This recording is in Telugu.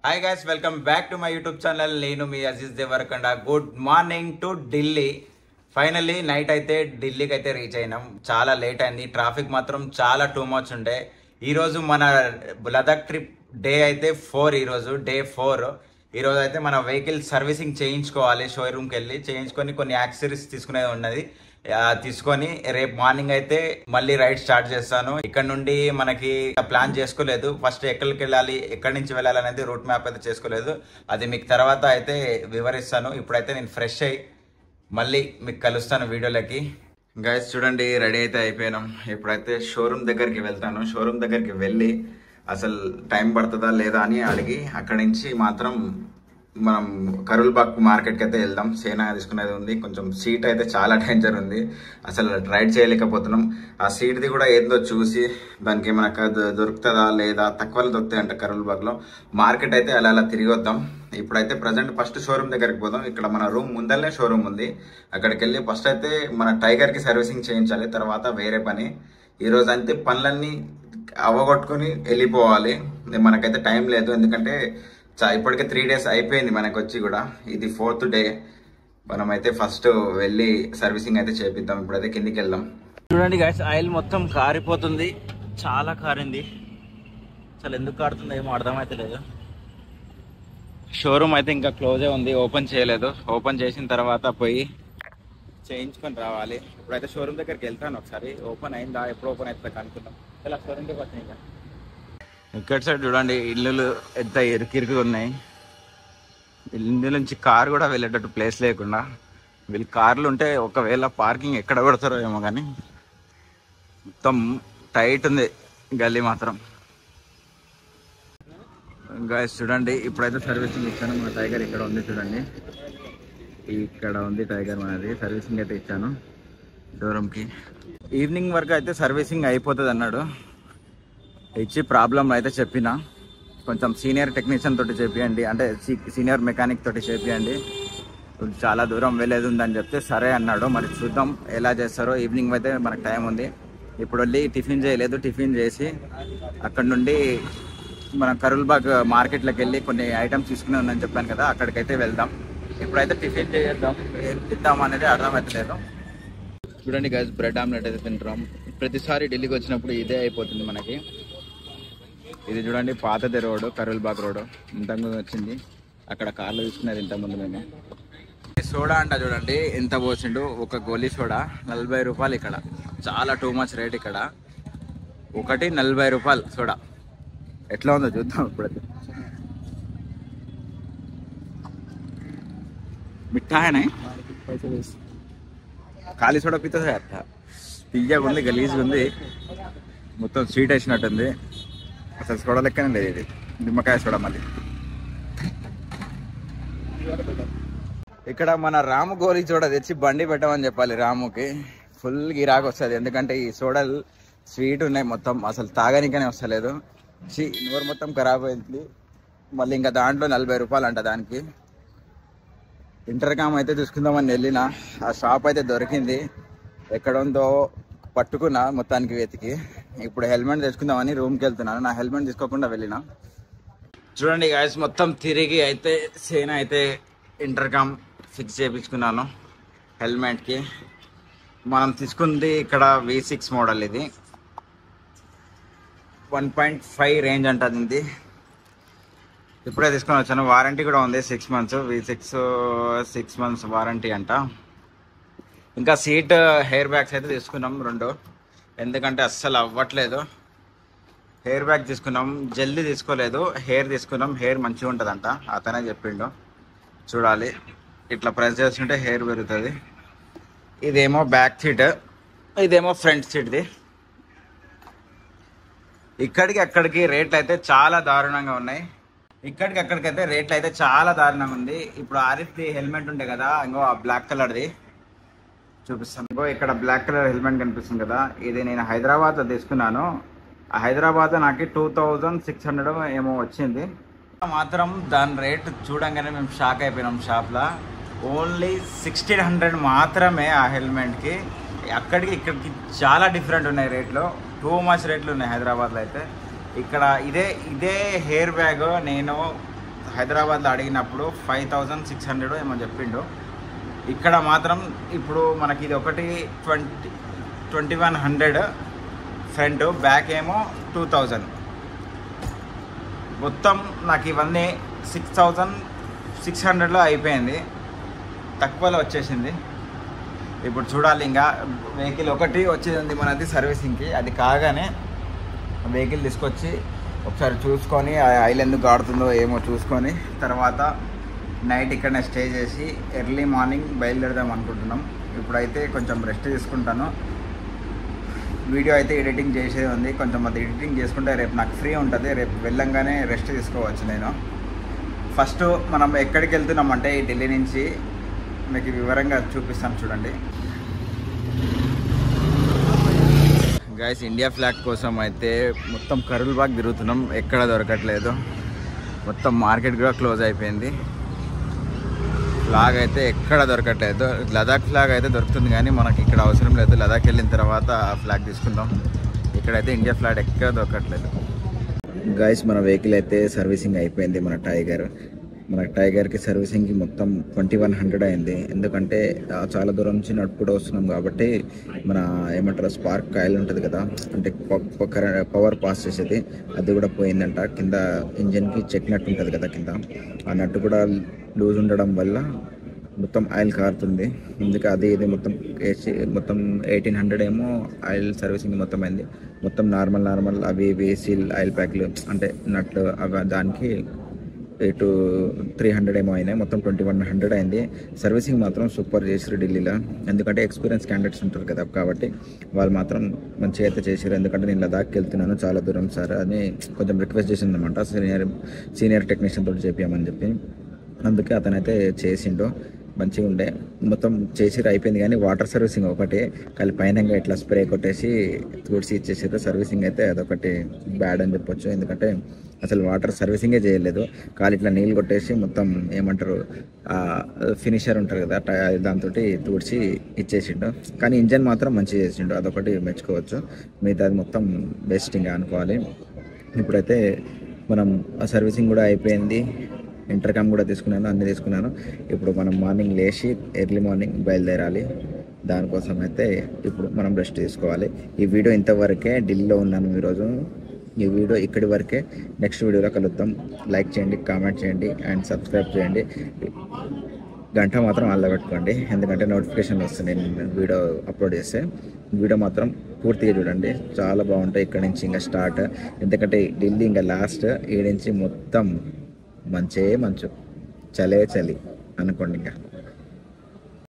Hi guys, welcome back to my YouTube channel. నేను మీ Aziz Devarakonda. Good morning to Delhi. Finally night అయితే ఢిల్లీకి అయితే రీచ్ అయినాం. చాలా లేట్ అయింది, ట్రాఫిక్ మాత్రం చాలా టూ మచ్ ఉండే. ఈరోజు మన లదాఖ్ ట్రిప్ డే అయితే 4. ఈరోజు డే 4. ఈరోజు అయితే మన వెహికల్ సర్వీసింగ్ చేయించుకోవాలి. షోరూమ్కి వెళ్ళి చేయించుకొని కొన్ని యాక్సెసరీస్ తీసుకునేది ఉన్నది. తీసుకొని రేపు మార్నింగ్ అయితే మళ్ళీ రైడ్ స్టార్ట్ చేస్తాను. ఇక్కడ నుండి మనకి ప్లాన్ చేసుకోలేదు. ఫస్ట్ ఎక్కడికి వెళ్ళాలి, ఎక్కడి నుంచి వెళ్ళాలి అనేది రూట్ మ్యాప్ అయితే చేసుకోలేదు. అది మీకు తర్వాత అయితే వివరిస్తాను. ఇప్పుడైతే నేను ఫ్రెష్ అయ్యి మళ్ళీ మీకు కలుస్తాను వీడియోలకి. గైస్ చూడండి, రెడీ అయితే అయిపోయినాం. ఇప్పుడైతే షోరూమ్ దగ్గరికి వెళ్తాను. షోరూమ్ దగ్గరికి వెళ్ళి అసలు టైం పడుతుందా లేదా అని అడిగి అక్కడి నుంచి మాత్రం మనం కరుల్బాగ్ మార్కెట్కి అయితే వెళ్దాం. సేనా తీసుకునేది ఉంది. కొంచెం సీట్ అయితే చాలా డేంజర్ ఉంది, అసలు రైడ్ చేయలేకపోతున్నాం. ఆ సీట్ది కూడా ఏందో చూసి దానికి మనకు దొరుకుతుందా లేదా, తక్కువలో దొరుకుతాయి అంట కరుల్బాగ్లో. మార్కెట్ అయితే అలా అలా తిరిగి వద్దాం. ఇప్పుడైతే ప్రజెంట్ ఫస్ట్ షోరూమ్ దగ్గరికి పోదాం. ఇక్కడ మన రూమ్ ముందరనే షోరూమ్ ఉంది. అక్కడికి వెళ్ళి ఫస్ట్ అయితే మన టైగర్కి సర్వీసింగ్ చేయించాలి, తర్వాత వేరే పని. ఈరోజు అంతే పనులన్నీ అవ్వగొట్టుకుని వెళ్ళిపోవాలి. మనకైతే టైం లేదు, ఎందుకంటే ఇప్పటికే 3 days అయిపోయింది మనకు వచ్చి కూడా. ఇది 4th డే. మనమైతే ఫస్ట్ వెళ్ళి సర్వీసింగ్ అయితే చేపిద్దాం. ఇప్పుడైతే కిందికి వెళ్దాం. చూడండి గైస్, ఆయిల్ మొత్తం కారిపోతుంది, చాలా కారింది. అసలు ఎందుకు కారుతుందో ఏమో అర్థమైతే లేదు. షోరూమ్ అయితే ఇంకా క్లోజే ఉంది, ఓపెన్ చేయలేదు. ఓపెన్ చేసిన తర్వాత పోయి చేయించుకొని రావాలి. ఇప్పుడైతే షోరూమ్ దగ్గరికి వెళ్తాను. ఒకసారి ఓపెన్ అయిందా, ఎప్పుడు ఓపెన్ అవుతుందా కనుక్కుందాం. ఇలా షోరూమ్కి వచ్చాయి. ఇంకా ఇక్కడ సైడ్ చూడండి, ఇల్లులు ఎంత ఇరుకిరుకుగా ఉన్నాయి. ఇల్లు నుంచి కారు కూడా వెళ్ళేటట్టు ప్లేస్ లేకుండా. వీళ్ళు కార్లు ఉంటే ఒకవేళ పార్కింగ్ ఎక్కడ కొడతారో ఏమో, కానీ మొత్తం టైట్ ఉంది గల్లీ మాత్రం. గాయస్ చూడండి, ఇప్పుడైతే సర్వీసింగ్ ఇచ్చాను. మన టైగర్ ఇక్కడ ఉంది చూడండి, ఇక్కడ ఉంది టైగర్ మనది. సర్వీసింగ్ అయితే ఇచ్చాను షోరూమ్కి. ఈవినింగ్ వరకు అయితే సర్వీసింగ్ అయిపోతుంది అన్నాడు. ఇచ్చి ప్రాబ్లం అయితే చెప్పిన, కొంచెం సీనియర్ టెక్నీషియన్ తోటి చేపియండి, అంటే సీనియర్ మెకానిక్ తోటి చేపియండి, చాలా దూరం వెళ్ళేది ఉందని చెప్తే సరే అన్నాడు. మరి చూద్దాం ఎలా చేస్తారో. ఈవినింగ్ అయితే మనకు టైం ఉంది. ఇప్పుడు వెళ్ళి టిఫిన్ చేయలేదు, టిఫిన్ చేసి అక్కడ నుండి మన కరుల్బాగ్ మార్కెట్లోకి వెళ్ళి కొన్ని ఐటమ్స్ తీసుకునే ఉందని చెప్పాను కదా, అక్కడికైతే వెళ్దాం. ఇప్పుడైతే టిఫిన్ చేద్దాం, ఏం తిద్దాం అనేది అర్థమవుతలేదు. చూడండి గైస్, బ్రెడ్ ఆమ్లెట్ అయితే తింటాం. ప్రతిసారి ఢిల్లీకి వచ్చినప్పుడు ఇదే అయిపోతుంది మనకి. ఇది చూడండి, పాతది రోడ్డు, కరుల్బాగ్ రోడ్డు. ఇంతకుముందు వచ్చింది, అక్కడ కార్లు తీసుకునేది ఇంతకుముందు మేము. సోడా అంట చూడండి ఎంత పోసిండు. ఒక గోలీ సోడా 40 రూపాయలు. ఇక్కడ చాలా టూ మచ్ రేట్. ఇక్కడ ఒకటి 40 రూపాయలు సోడా. ఎట్లా ఉందో చూద్దాం ఇప్పుడైతే. మిఠాయినా ఖాళీ సోడా పిస్తుంది అట్ట, తీయగా ఉంది, గలీజ్గా ఉంది, మొత్తం స్వీట్ వేసినట్టుంది. అసలు సోడా లెక్కనే లేదు ఇది, నిమ్మకాయ సోడా. మళ్ళీ ఇక్కడ మన రాము గోలీ సోడా తెచ్చి బండి పెట్టమని చెప్పాలి రాముకి. ఫుల్ గిరాకు వస్తుంది, ఎందుకంటే ఈ సోడాలు స్వీట్ ఉన్నాయి మొత్తం, అసలు తాగనికనే వస్తలేదు. నోరు మొత్తం ఖరాబ్ అయింది. మళ్ళీ ఇంకా దాంట్లో 40 రూపాయలు అంట దానికి. ఇంటర్కామ్ అయితే తీసుకుందామని వెళ్ళిన, ఆ షాప్ అయితే దొరికింది. ఎక్కడ ఉందో పట్టుకున్నా మొత్తానికి వెతికి. ఇప్పుడు హెల్మెట్ తెచ్చుకుందామని రూమ్కి వెళ్తున్నాను. నా హెల్మెట్ తీసుకోకుండా వెళ్ళిన. చూడండి గాయస్, మొత్తం తిరిగి అయితే సేన అయితే ఇంటర్కామ్ ఫిక్స్ చేయించుకున్నాను హెల్మెట్కి. మనం తీసుకుంది ఇక్కడ V6 మోడల్. ఇది 1.5 రేంజ్ అంటుంది. ఇప్పుడే తీసుకొని వచ్చాను. వారంటీ కూడా ఉంది 6 months. V6 6 months వారంటీ అంట. ఇంకా సీట్ హెయిర్ బ్యాగ్స్ అయితే తీసుకున్నాం 2, ఎందుకంటే అస్సలు అవ్వట్లేదు. హెయిర్ బ్యాగ్ తీసుకున్నాం, జల్దీ తీసుకోలేదు. హెయిర్ తీసుకున్నాం, హెయిర్ మంచిగా ఉంటుందంట, అతనే చెప్పిండు. చూడాలి, ఇట్లా ప్రెస్ చేస్తుంటే హెయిర్ పెరుగుతుంది. ఇదేమో బ్యాక్ సీట్, ఇదేమో ఫ్రంట్ సీట్ది. ఇక్కడికి అక్కడికి రేట్లు అయితే చాలా దారుణంగా ఉన్నాయి. ఇక్కడికి అక్కడికైతే రేట్లు అయితే చాలా దారుణంగా ఉంది. ఇప్పుడు ఆరిఫ్ది హెల్మెట్ ఉండే కదా, ఇంకో ఆ బ్లాక్ కలర్ది చూపిస్తాను. ఇంకో ఇక్కడ బ్లాక్ కలర్ హెల్మెట్ కనిపిస్తుంది కదా, ఇది నేను హైదరాబాద్లో తీసుకున్నాను. ఆ హైదరాబాద్లో నాకు 2600 ఏమో వచ్చింది. మాత్రం దాని రేట్ చూడంగానే మేము షాక్ అయిపోయినాం. షాప్లో ఓన్లీ 1600 మాత్రమే ఆ హెల్మెట్కి. అక్కడికి ఇక్కడికి చాలా డిఫరెంట్ ఉన్నాయి రేట్లు, టూ మచ్ రేట్లు ఉన్నాయి హైదరాబాద్లో అయితే. ఇక్కడ ఇదే హెయిర్ బ్యాగ్ నేను హైదరాబాద్లో అడిగినప్పుడు 5600 ఏమో చెప్పిండు. ఇక్కడ మాత్రం ఇప్పుడు మనకి ఇది ఒకటి 2100 ఫ్రంట్, బ్యాక్ ఏమో 2000. మొత్తం నాకు ఇవన్నీ 6600లో అయిపోయింది, తక్కువలో వచ్చేసింది. ఇప్పుడు చూడాలి, ఇంకా వెహికల్ ఒకటి వచ్చేది ఉంది మనది సర్వీసింగ్కి. అది కాగానే వెహికల్ తీసుకొచ్చి ఒకసారి చూసుకొని ఆయిల్ ఎందుకు ఆడుతుందో ఏమో చూసుకొని తర్వాత నైట్ ఇక్కడనే స్టే చేసి ఎర్లీ మార్నింగ్ బయలుదేరదాం అనుకుంటున్నాం. ఇప్పుడైతే కొంచెం రెస్ట్ తీసుకుంటాను. వీడియో అయితే ఎడిటింగ్ చేసేది ఉంది, కొంచెం అది ఎడిటింగ్ చేసుకుంటే రేపు నాకు ఫ్రీ ఉంటుంది. రేపు వెళ్ళంగానే రెస్ట్ తీసుకోవచ్చు. నేను ఫస్ట్ మనం ఎక్కడికి వెళ్తున్నామంటే ఈ ఢిల్లీ నుంచి మీకు వివరంగా చూపిస్తాను చూడండి. గైస్, ఇండియా ఫ్లాగ్ కోసం అయితే మొత్తం కరుల్ బాగ్ తిరుగుతున్నాం, ఎక్కడ దొరకట్లేదు. మొత్తం మార్కెట్ కూడా క్లోజ్ అయిపోయింది. ఫ్లాగ్ అయితే ఎక్కడ దొరకట్లేదు. లదాఖ్ ఫ్లాగ్ అయితే దొరుకుతుంది కానీ మనకి ఇక్కడ అవసరం లేదు. లదాఖ్ వెళ్ళిన తర్వాత ఆ ఫ్లాగ్ తీసుకుందాం. ఇక్కడైతే ఇండియా ఫ్లాగ్ ఎక్కడ దొరకట్లేదు. గైస్, మన వెహికల్ అయితే సర్వీసింగ్ అయిపోయింది. మన టైగర్కి సర్వీసింగ్కి మొత్తం 2100 అయింది. ఎందుకంటే చాలా దూరం నుంచి నడుపుకుంటూ వస్తున్నాం కాబట్టి మన ఏమంటారు స్పార్క్ కాయిల్ ఉంటుంది కదా, అంటే పవర్ పాస్ చేసేది, అది కూడా పోయిందంట. కింద ఇంజన్కి చెక్ నట్ ఉంటుంది కదా, కింద ఆ నట్టు కూడా లూజ్ ఉండడం వల్ల మొత్తం ఆయిల్ కారుతుంది. అందుకే అది ఇది మొత్తం వేసి మొత్తం 1800 ఏమో ఆయిల్ సర్వీసింగ్ మొత్తం అయింది. మొత్తం నార్మల్ అవి ఇవి సీల్ ఆయిల్ ప్యాక్లు అంటే నట్లు అవి దానికి 300 ఏమో అయినాయి. మొత్తం 2100 అయింది. సర్వీసింగ్ మాత్రం సూపర్ చేసారు ఢిల్లీలో. ఎందుకంటే ఎక్స్పీరియన్స్ క్యాండిడేట్స్ ఉంటారు కదా, కాబట్టి వాళ్ళు మాత్రం మంచిగా అయితే చేశారు. ఎందుకంటే నేను లదాఖ్కి వెళ్తున్నాను, చాలా దూరం సార్ అని కొంచెం రిక్వెస్ట్ చేసింది అనమాట, సీనియర్ టెక్నీషియన్ తోటి చేపియమని చెప్పి. అందుకే అతనైతే చేసిండు, మంచిగా ఉండే. మొత్తం చేసి అయిపోయింది కానీ వాటర్ సర్వీసింగ్ ఒకటి కలిపి పైన ఇట్లా స్ప్రే కొట్టేసి తుడిచి ఇచ్చేసారు. సర్వీసింగ్ అయితే అదొకటి బ్యాడ్ అని చెప్పొచ్చు. ఎందుకంటే అసలు వాటర్ సర్వీసింగే చేయలేదు, కాలు ఇట్లా నీళ్ళు కొట్టేసి మొత్తం ఏమంటారు ఫినిషర్ ఉంటారు కదా దాంతో తుడిచి ఇచ్చేసిండు. కానీ ఇంజన్ మాత్రం మంచిగా చేసిండు, అదొకటి మెచ్చుకోవచ్చు. మిగతాది మొత్తం బెస్ట్ ఇంకా అనుకోవాలి. ఇప్పుడైతే మనం ఆ సర్వీసింగ్ కూడా అయిపోయింది, ఇంటర్కామ్ కూడా తీసుకున్నాను, అన్నీ తీసుకున్నాను. ఇప్పుడు మనం మార్నింగ్ లేచి ఎర్లీ మార్నింగ్ బయలుదేరాలి. దానికోసం అయితే ఇప్పుడు మనం రెస్ట్ తీసుకోవాలి. ఈ వీడియో ఇంతవరకే, ఢిల్లీలో ఉన్నాను ఈరోజు. ఈ వీడియో ఇక్కడి వరకే. నెక్స్ట్ వీడియోలో కలుద్దాం. లైక్ చేయండి, కామెంట్ చేయండి అండ్ సబ్స్క్రైబ్ చేయండి. గంట మాత్రం ఆన్లో పెట్టుకోండి, ఎందుకంటే నోటిఫికేషన్ వస్తుంది నేను వీడియో అప్లోడ్ చేస్తే. వీడియో మాత్రం పూర్తిగా చూడండి, చాలా బాగుంటాయి. ఇక్కడ నుంచి ఇంకా స్టార్ట్, ఎందుకంటే ఢిల్లీ ఇంకా లాస్ట్. ఈ నుంచి మొత్తం మంచే మంచు, చలే చలి అనుకోండి ఇంకా.